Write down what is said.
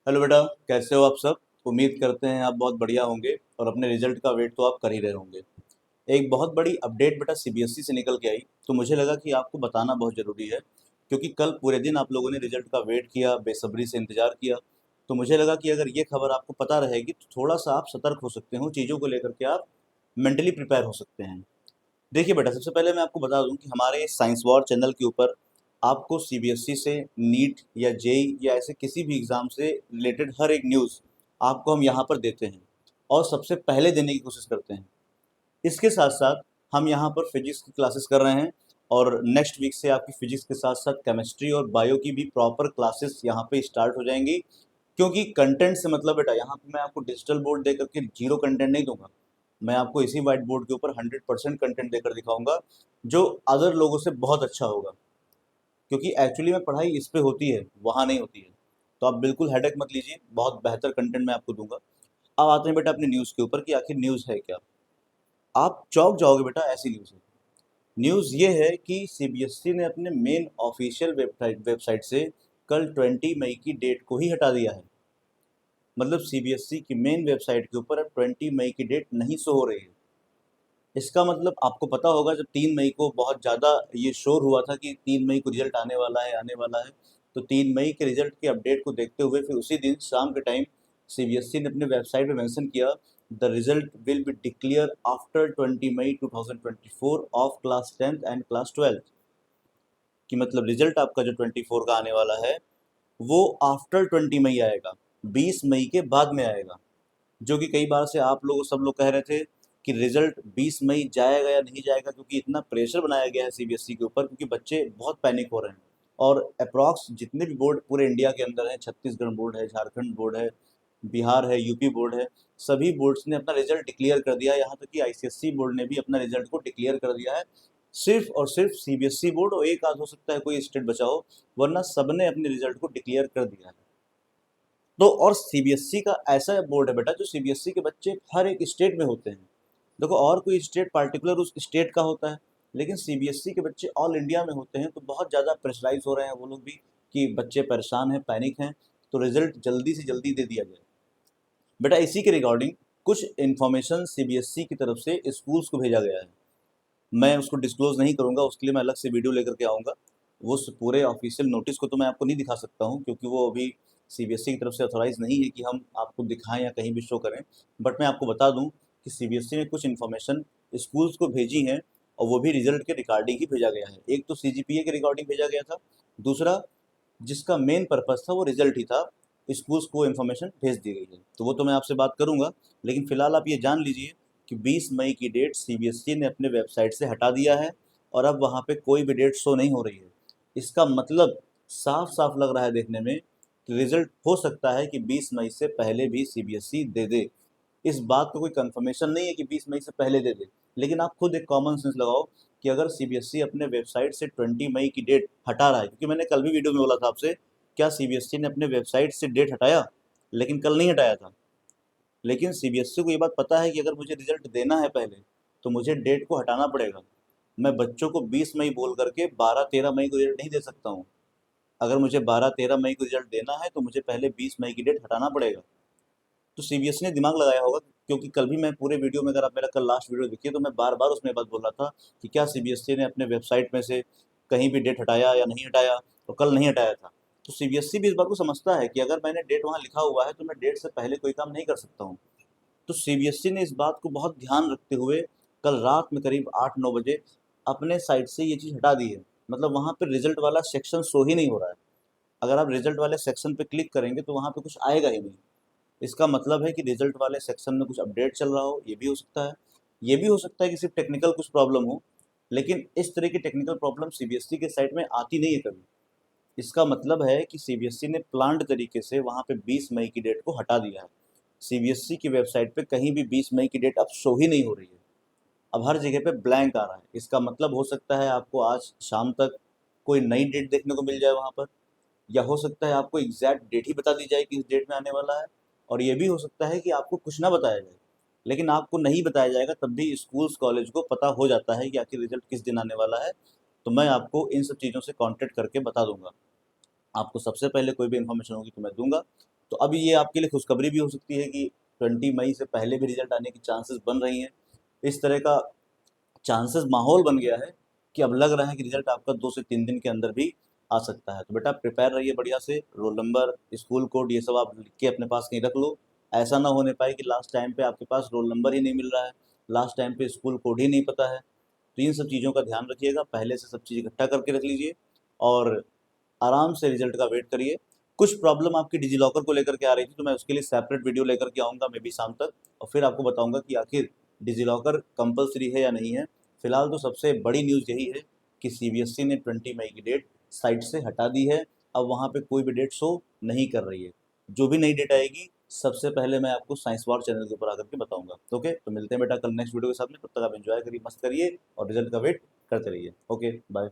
Hello बेटा, कैसे हो आप सब। उम्मीद करते हैं आप बहुत बढ़िया होंगे और अपने रिजल्ट का वेट तो आप कर ही रहे होंगे। एक बहुत बड़ी अपडेट बेटा सीबीएसई से निकल के आई, तो मुझे लगा कि आपको बताना बहुत ज़रूरी है, क्योंकि कल पूरे दिन आप लोगों ने रिजल्ट का वेट किया, बेसब्री से इंतज़ार किया। तो मुझे लगा कि अगर ये खबर आपको पता रहेगी तो थोड़ा सा आप सतर्क हो सकते हो, चीज़ों को लेकर के आप मेंटली प्रिपेयर हो सकते हैं। देखिए बेटा, सबसे पहले मैं आपको बता दूं कि हमारे साइंस वॉर चैनल के ऊपर आपको सीबीएसई से नीट या जेई या ऐसे किसी भी एग्ज़ाम से रिलेटेड हर एक न्यूज़ आपको हम यहाँ पर देते हैं और सबसे पहले देने की कोशिश करते हैं। इसके साथ साथ हम यहाँ पर फिजिक्स की क्लासेस कर रहे हैं और नेक्स्ट वीक से आपकी फिजिक्स के साथ साथ केमिस्ट्री और बायो की भी प्रॉपर क्लासेस यहाँ पे स्टार्ट हो जाएंगी। क्योंकि कंटेंट से मतलब बेटा, यहाँ पे मैं आपको डिजिटल बोर्ड दे करके जीरो कंटेंट नहीं दूंगा। मैं आपको इसी व्हाइट बोर्ड के ऊपर 100% कंटेंट देकर दिखाऊंगा, जो अदर लोगों से बहुत अच्छा होगा। क्योंकि एक्चुअली में पढ़ाई इस पे होती है, वहाँ नहीं होती है। तो आप बिल्कुल हेडेक मत लीजिए, बहुत बेहतर कंटेंट मैं आपको दूंगा। अब आते हैं बेटा अपनी न्यूज़ के ऊपर कि आखिर न्यूज़ है क्या। आप चौंक जाओगे बेटा, ऐसी न्यूज़ है। न्यूज़ ये है कि सीबीएसई ने अपने मेन ऑफिशियल वेबसाइट से कल 20 मई की डेट को ही हटा दिया है। मतलब सीबीएसई की मेन वेबसाइट के ऊपर अब 20 मई की डेट नहीं शो हो रही है। इसका मतलब आपको पता होगा, जब 3 मई को बहुत ज़्यादा ये शोर हुआ था कि 3 मई को रिजल्ट आने वाला है, आने वाला है। तो 3 मई के रिजल्ट के अपडेट को देखते हुए फिर उसी दिन शाम के टाइम सीबीएसई ने अपने वेबसाइट पे मेंशन किया, the result will be declared after 20 May 2024 of class 10th and class 12th। कि मतलब रिजल्ट आपका जो 24 का आने वाला है वो आफ्टर 20 मई आएगा, 20 मई के बाद में आएगा। जो कि कई बार से आप लोग सब लोग कह रहे थे कि रिजल्ट 20 मई जाएगा या नहीं जाएगा, क्योंकि इतना प्रेशर बनाया गया है सीबीएसई के ऊपर, क्योंकि बच्चे बहुत पैनिक हो रहे हैं। और अप्रॉक्स जितने भी बोर्ड पूरे इंडिया के अंदर हैं, छत्तीसगढ़ बोर्ड है, झारखंड बोर्ड है, बिहार है, यूपी बोर्ड है, सभी बोर्ड्स ने अपना रिजल्ट डिक्लेयर कर दिया है। यहाँ तक कि आईसीएसई बोर्ड ने भी अपना रिजल्ट को डिक्लेयर कर दिया है। सिर्फ और सिर्फ सीबीएसई बोर्ड और एक आध हो सकता है कोई स्टेट बचा हो, वरना सबने अपने रिजल्ट को डिक्लेयर कर दिया है। तो और सीबीएसई का ऐसा बोर्ड है बेटा, जो सीबीएसई के बच्चे हर एक स्टेट में होते हैं। देखो, और कोई स्टेट पार्टिकुलर उस स्टेट का होता है, लेकिन सीबीएसई के बच्चे ऑल इंडिया में होते हैं। तो बहुत ज़्यादा प्रेशराइज हो रहे हैं वो लोग भी कि बच्चे परेशान हैं, पैनिक हैं, तो रिजल्ट जल्दी से जल्दी दे दिया जाए। बेटा, इसी के रिगार्डिंग कुछ इन्फॉर्मेशन सीबीएसई की तरफ से स्कूल्स को भेजा गया है। मैं उसको डिस्क्लोज नहीं करूंगा, उसके लिए मैं अलग से वीडियो लेकर के आऊँगा। वो पूरे ऑफिशियल नोटिस को तो मैं आपको नहीं दिखा सकता हूँ, क्योंकि वो अभी सीबीएसई की तरफ से ऑथोराइज नहीं है कि हम आपको दिखाएं या कहीं भी शो करें। बट मैं आपको बता दूं कि सीबीएसई ने कुछ इन्फॉर्मेशन स्कूल्स को भेजी है, और वो भी रिजल्ट के रिगार्डिंग ही भेजा गया है। एक तो सीजीपीए के रिगार्डिंग भेजा गया था, दूसरा जिसका मेन पर्पस था वो रिजल्ट ही था, स्कूल्स को इन्फॉर्मेशन भेज दी गई है। तो वो तो मैं आपसे बात करूंगा, लेकिन फिलहाल आप ये जान लीजिए कि 20 मई की डेट सीबीएसई ने अपने वेबसाइट से हटा दिया है और अब वहाँ पे कोई भी डेट शो नहीं हो रही है। इसका मतलब साफ साफ लग रहा है देखने में कि रिजल्ट हो सकता है कि 20 मई से पहले भी सीबीएसई दे दे। इस बात का कोई कंफर्मेशन नहीं है कि 20 मई से पहले दे दे, लेकिन आप खुद एक कॉमन सेंस लगाओ कि अगर सीबीएसई अपने वेबसाइट से 20 मई की डेट हटा रहा है, क्योंकि मैंने कल भी वीडियो में बोला था आपसे, क्या सीबीएसई ने अपने वेबसाइट से डेट हटाया? लेकिन कल नहीं हटाया था। लेकिन सीबीएसई को ये बात पता है कि अगर मुझे रिजल्ट देना है पहले, तो मुझे डेट को हटाना पड़ेगा। मैं बच्चों को 20 मई बोल करके 12-13 मई को रिजल्ट नहीं दे सकता हूँ। अगर मुझे 12-13 मई को रिजल्ट देना है तो मुझे पहले 20 मई की डेट हटाना पड़ेगा। तो सीबीएसई ने दिमाग लगाया होगा, क्योंकि कल भी मैं पूरे वीडियो में, अगर आप मेरा कल लास्ट वीडियो देखिए, तो मैं बार बार उसमें बात बोल रहा था कि क्या सीबीएसई ने अपने वेबसाइट में से कहीं भी डेट हटाया या नहीं हटाया, तो कल नहीं हटाया था। तो सीबीएसई भी इस बात को समझता है कि अगर मैंने डेट वहाँ लिखा हुआ है तो मैं डेट से पहले कोई काम नहीं कर सकता हूँ। तो सीबीएसई ने इस बात को बहुत ध्यान रखते हुए कल रात में करीब 8-9 बजे अपने साइट से ये चीज़ हटा दी है। मतलब वहाँ पे रिजल्ट वाला सेक्शन शो ही नहीं हो रहा है। अगर आप रिजल्ट वाले सेक्शन पे क्लिक करेंगे तो वहाँ पे कुछ आएगा ही नहीं। इसका मतलब है कि रिजल्ट वाले सेक्शन में कुछ अपडेट चल रहा हो, ये भी हो सकता है। ये भी हो सकता है कि सिर्फ टेक्निकल कुछ प्रॉब्लम हो, लेकिन इस तरह की टेक्निकल प्रॉब्लम सीबीएसई के साइट में आती नहीं है कभी। इसका मतलब है कि सीबीएसई ने प्लान्ड तरीके से वहाँ पे 20 मई की डेट को हटा दिया है। सीबीएसई की वेबसाइट पे कहीं भी 20 मई की डेट अब शो ही नहीं हो रही है। अब हर जगह पे ब्लैंक आ रहा है। इसका मतलब हो सकता है आपको आज शाम तक कोई नई डेट देखने को मिल जाए वहाँ पर, या हो सकता है आपको एग्जैक्ट डेट ही बता दी जाए कि इस डेट में आने वाला है। और ये भी हो सकता है कि आपको कुछ ना बताया जाए, लेकिन आपको नहीं बताया जाएगा तब भी स्कूल्स कॉलेज को पता हो जाता है कि आखिर रिजल्ट किस दिन आने वाला है। तो मैं आपको इन सब चीज़ों से कांटेक्ट करके बता दूंगा। आपको सबसे पहले कोई भी इन्फॉर्मेशन होगी तो मैं दूंगा। तो अब ये आपके लिए खुशखबरी भी हो सकती है कि 20 मई से पहले भी रिजल्ट आने की चांसेस बन रही हैं। इस तरह का चांसेस माहौल बन गया है कि अब लग रहा है कि रिजल्ट आपका 2 से 3 दिन के अंदर भी आ सकता है। तो बेटा प्रिपेयर रहिए बढ़िया से, रोल नंबर, स्कूल कोड ये सब आप लिख के अपने पास कहीं रख लो। ऐसा ना होने पाए कि लास्ट टाइम पे आपके पास रोल नंबर ही नहीं मिल रहा है, लास्ट टाइम पे स्कूल कोड ही नहीं पता है। तो इन सब चीज़ों का ध्यान रखिएगा, पहले से सब चीज़ इकट्ठा करके रख लीजिए और आराम से रिजल्ट का वेट करिए। कुछ प्रॉब्लम आपकी डिजी लॉकर को लेकर के आ रही थी, तो मैं उसके लिए सेपरेट वीडियो लेकर के आऊँगा मे बी शाम तक, और फिर आपको बताऊँगा कि आखिर डिजी लॉकर कंपल्सरी है या नहीं है। फिलहाल तो सबसे बड़ी न्यूज़ यही है कि सीबीएसई ने 20 मई की डेट साइट से हटा दी है। अब वहाँ पे कोई भी डेट शो नहीं कर रही है। जो भी नई डेट आएगी सबसे पहले मैं आपको साइंस वार चैनल के ऊपर आकर के बताऊंगा। ओके, तो मिलते हैं बेटा कल नेक्स्ट वीडियो के साथ में। तब तक आप एंजॉय करिए, मस्त करिए और रिजल्ट का वेट करते रहिए। Okay, bye.